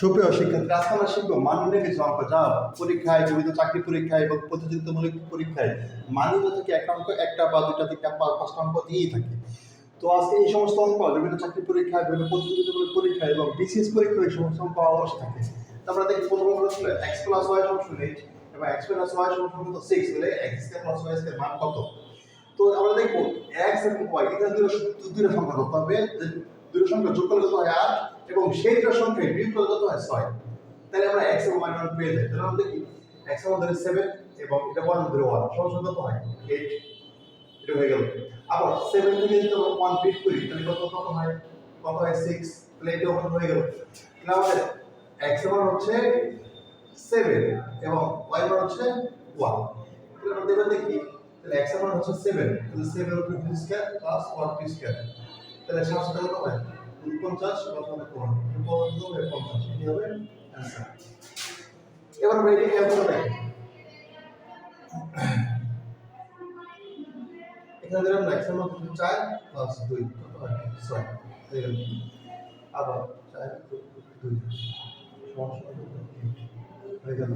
সুপ্রিয় শিক্ষার্থী, আজকে আমরা শিখবো মাননীয় কিছু অঙ্ক যা পরীক্ষায়, বিভিন্ন চাকরি পরীক্ষায় এবং প্রতিযোগিতামূলক পরীক্ষায় মাননীয় থেকে একটা অঙ্ক, একটা বা দুইটা থেকে পাঁচটা অঙ্ক দিয়েই থাকে। তো আজকে এই সমস্ত অঙ্ক বিভিন্ন চাকরি পরীক্ষায়, বিভিন্ন প্রতিযোগিতামূলক পরীক্ষায় এবং বিসিএস পরীক্ষায় এই সমস্ত অঙ্ক অবশ্যই থাকে। তো আমরা দেখি প্রথম অঙ্ক ছিল x + y = 8 এবং x + y = 6 হলে x² + y² মান কত। তো আমরা দেখবো x এবং y এখানে দুটো সংখ্যা করতে হবে, দুটো সংখ্যা যোগ করলে কত হয় 8 এবং সেই দুটো সংখ্যা বিয়োগ করলে কত হয় 6। তাহলে আমরা x এবং y মান পেয়ে যাই। তাহলে আমরা দেখি x এর মধ্যে 7 এবং এটা y এর মধ্যে 1 সমান কত হয় 8। এটা হয়ে গেল। আবার 7 থেকে যদি আমরা 1 বিয়োগ করি তাহলে কত হয় 6। তাহলে এটা হয়ে গেল। তাহলে আমাদের x এর মান হচ্ছে 7 এবং y এর মান হচ্ছে 1। তাহলে আমরা দেখি তাহলে x এর মান হচ্ছে 7, তাহলে 7 এর উপর 2 স্কয়ার প্লাস 1 2 স্কয়ার, তাহলে 7 কত হয় 49 প্লাস 1 কত হবে 50। কি হবে आंसर। এবার আমরা এটা ক্যালকুলেট করে দেখি। এখানে দিলাম x এর মান 4 প্লাস 2 কত হয় 6 হয়ে গেল। আবার 4 2 সমান হয়ে গেল।